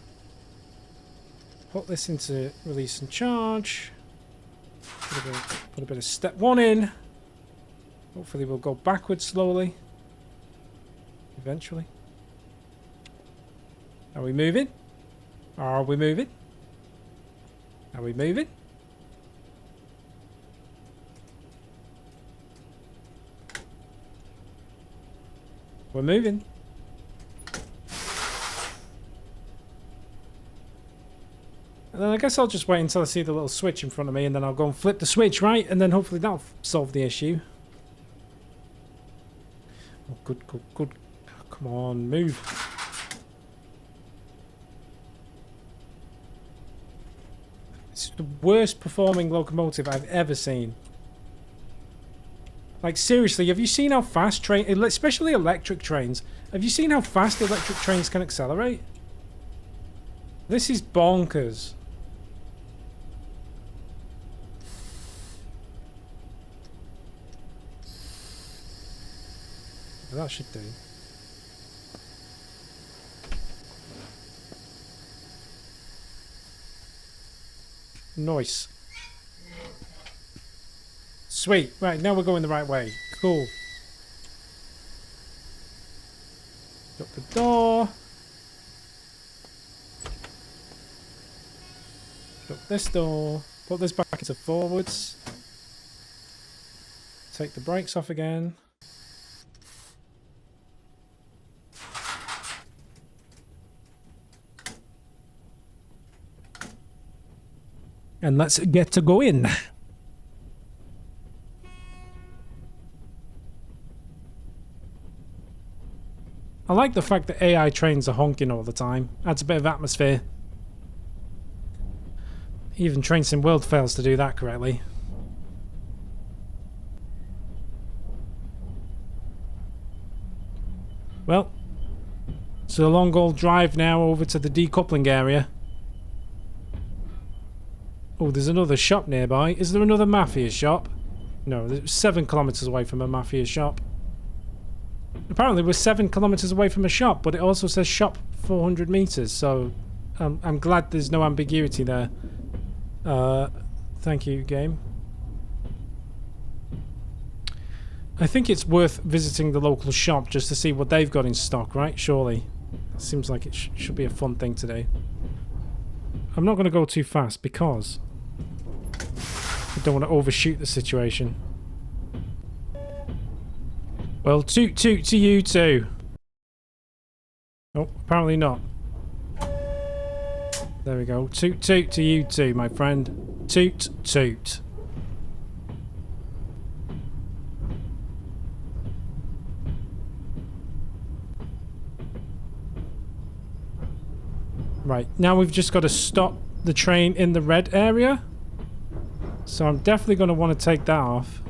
Put this into release and charge. Put a bit of step 1 in. Hopefully we'll go backwards slowly. Eventually. Are we moving? Are we moving? Are we moving? We're moving. And then I guess I'll just wait until I see the little switch in front of me, and then I'll go and flip the switch, right? And then hopefully that'll solve the issue. Oh, good, good, good. Come on, move. It's the worst performing locomotive I've ever seen. Like, seriously, have you seen how fast trains, especially electric trains, have you seen how fast electric trains can accelerate? This is bonkers. That should do. Nice. Sweet. Right, now we're going the right way. Cool. Shut the door. Shut this door. Put this back into forwards. Take the brakes off again. And let's get to going. I like the fact that AI trains are honking all the time. Adds a bit of atmosphere. Even Train Sim World fails to do that correctly. Well, So a long old drive now over to the decoupling area. Oh, there's another shop nearby. Is there another Mafia shop? No, it's 7 kilometers away from a Mafia shop. Apparently we're 7 kilometers away from a shop, but it also says shop 400 meters, so I'm glad there's no ambiguity there. Thank you, game. I think it's worth visiting the local shop just to see what they've got in stock, right? Surely. Seems like it should be a fun thing today. I'm not going to go too fast because I don't want to overshoot the situation. Well, toot toot to you too. Oh, apparently not. There we go. Toot toot to you too, my friend. Toot toot. Right, now we've just got to stop the train in the red area. So I'm definitely going to want to take that off.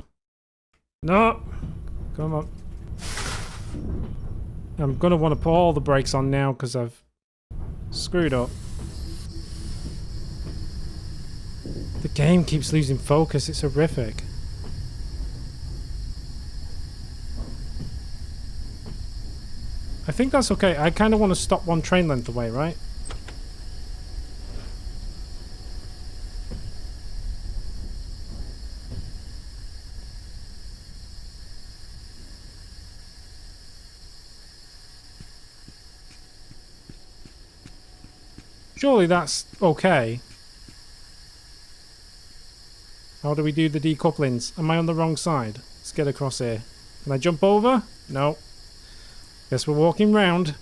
No! Come on. I'm going to want to put all the brakes on now because I've screwed up. The game keeps losing focus. It's horrific. I think that's okay. I kind of want to stop one train length away, right? Surely that's okay. How do we do the decouplings? Am I on the wrong side? Let's get across here. Can I jump over? No. Guess we're walking round.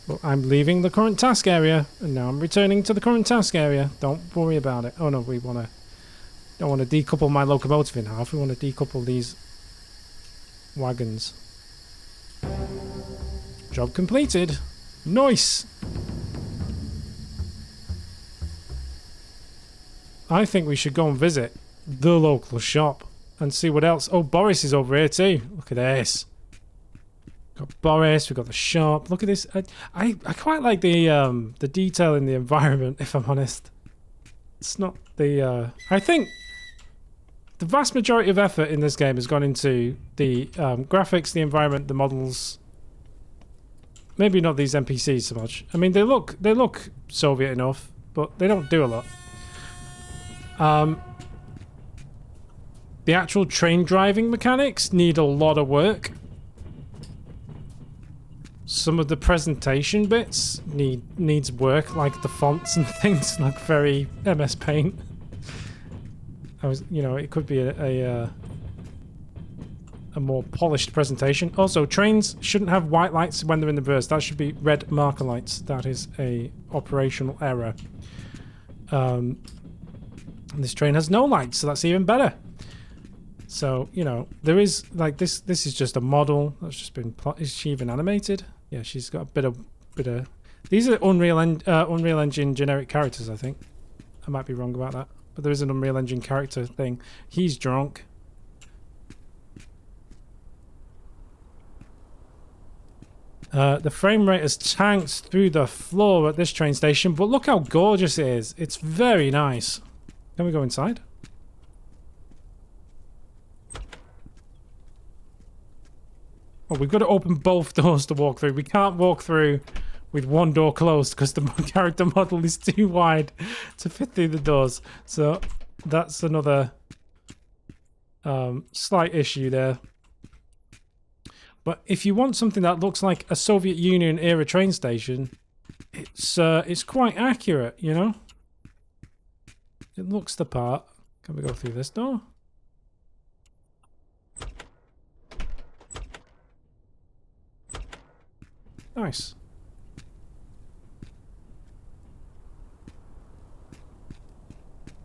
Well, I'm leaving the current task area, and now I'm returning to the current task area. Don't worry about it. Oh no, we don't want to decouple my locomotive in half. We want to decouple these wagons. Job completed. Nice. I think we should go and visit the local shop and see what else. Oh, Boris is over here too. Look at this. Got Boris. We've got the shop. Look at this. I quite like the detail in the environment. If I'm honest, it's not the. I think the vast majority of effort in this game has gone into the graphics, the environment, the models. Maybe not these NPCs so much. I mean, they look Soviet enough, but they don't do a lot. The actual train driving mechanics need a lot of work. Some of the presentation bits needs work, like the fonts and things look very MS Paint. It could be a more polished presentation. Also, trains shouldn't have white lights when they're in reverse. That should be red marker lights. That is a operational error. This train has no lights, so that's even better. So, there is, like, this is just a model that's just been is she even animated? Yeah, she's got a bit of these are Unreal Engine generic characters, I think. I might be wrong about that, but there is an Unreal Engine character thing. He's drunk. The frame rate has tanked through the floor at this train station, but look how gorgeous it is. It's very nice. Can we go inside? Oh, we've got to open both doors to walk through. We can't walk through with one door closed because the character model is too wide to fit through the doors. So that's another slight issue there. But if you want something that looks like a Soviet Union era train station, it's quite accurate, It looks the part. Can we go through this door? Nice.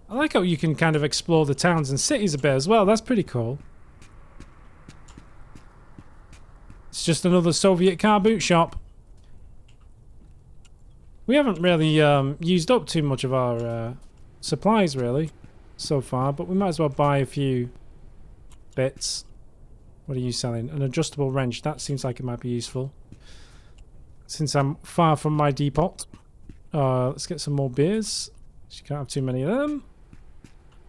I like how you can kind of explore the towns and cities a bit as well. That's pretty cool. It's just another Soviet car boot shop. We haven't really used up too much of our supplies really so far, but we might as well buy a few bits. What are you selling? An adjustable wrench. That seems like it might be useful. Since I'm far from my depot. Let's get some more beers. You can't have too many of them.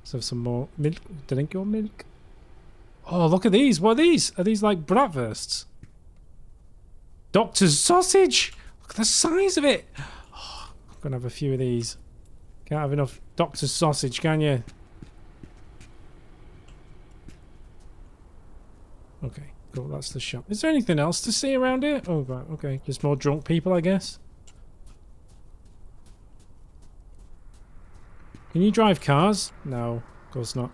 Let's have some more milk. Drink your milk. Oh, look at these. What are these? Are these like bratwursts? Doctor's sausage. Look at the size of it. Oh, I'm going to have a few of these. Can't have enough Doctor's sausage, can you? Okay, cool. That's the shop. Is there anything else to see around here? Oh, right. Okay. Just more drunk people, I guess. Can you drive cars? No, of course not.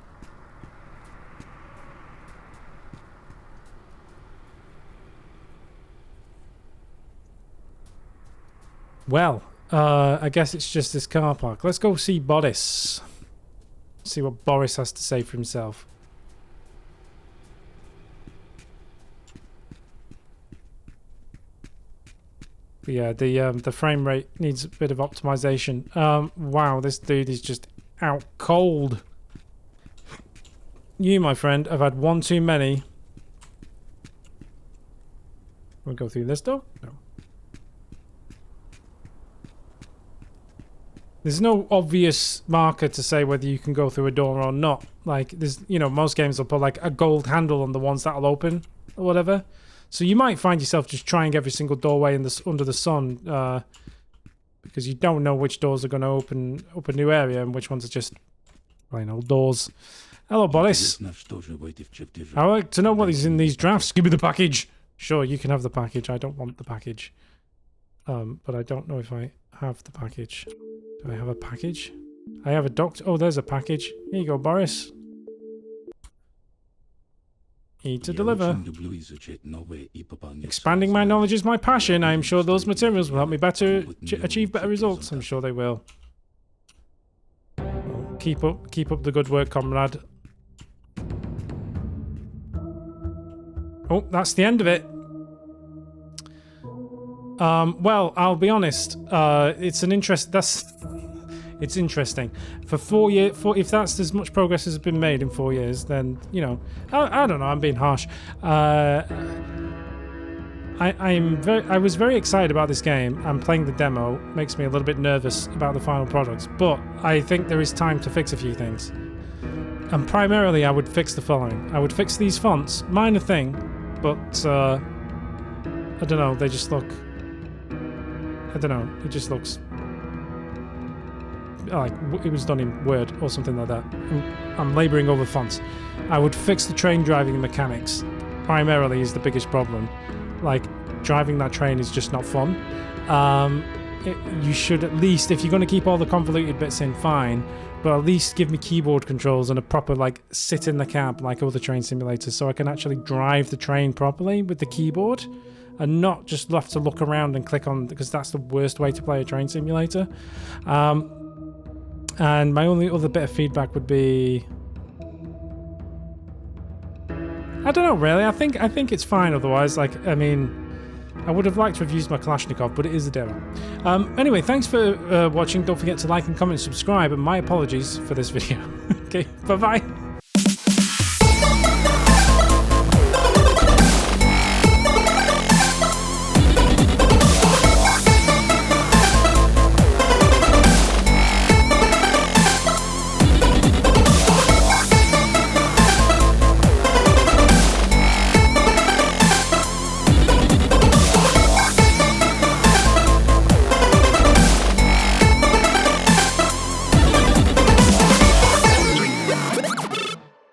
Well, I guess it's just this car park. Let's go see Boris. See what Boris has to say for himself. But yeah, the frame rate needs a bit of optimization. Wow, this dude is just out cold. You, my friend, have had one too many. We'll go through this door? No. There's no obvious marker to say whether you can go through a door or not. Like, there's, you know, most games will put like a gold handle on the ones that'll open or whatever. So you might find yourself just trying every single doorway in the under the sun, because you don't know which doors are going to open up a new area and which ones are just plain old doors. Hello, Boris. I would like to know what is in these drafts. Give me the package. Sure, you can have the package. I don't want the package. But I don't know if I have the package. Do I have a package? I have a doctor. Oh, there's a package. Here you go, Boris. Need to deliver. Expanding my knowledge is my passion. I am sure those materials will help me better achieve better results. I'm sure they will. Keep up the good work, comrade. Oh, that's the end of it. Well, I'll be honest. It's an interest. It's interesting. For 4 years, if that's as much progress as has been made in 4 years, then you know, I don't know. I'm being harsh. I was very excited about this game, and playing the demo makes me a little bit nervous about the final product. But I think there is time to fix a few things. And primarily, I would fix the following. I would fix these fonts. Minor thing, but I don't know. They just look. I don't know. It just looks like it was done in Word or something like that. I'm labouring over fonts. I would fix the train driving mechanics. Primarily is the biggest problem. Like, driving that train is just not fun. You should at least, if you're going to keep all the convoluted bits in, fine, but at least give me keyboard controls and a proper, like, sit in the cab like other train simulators, so I can actually drive the train properly with the keyboard and not just have to look around and click on, because that's the worst way to play a train simulator. And my only other bit of feedback would be, I don't know, really. I think it's fine otherwise. Like, I mean, I would have liked to have used my Kalashnikov, but it is a demo. Anyway, thanks for watching. Don't forget to like and comment and subscribe, and my apologies for this video. Okay, bye-bye.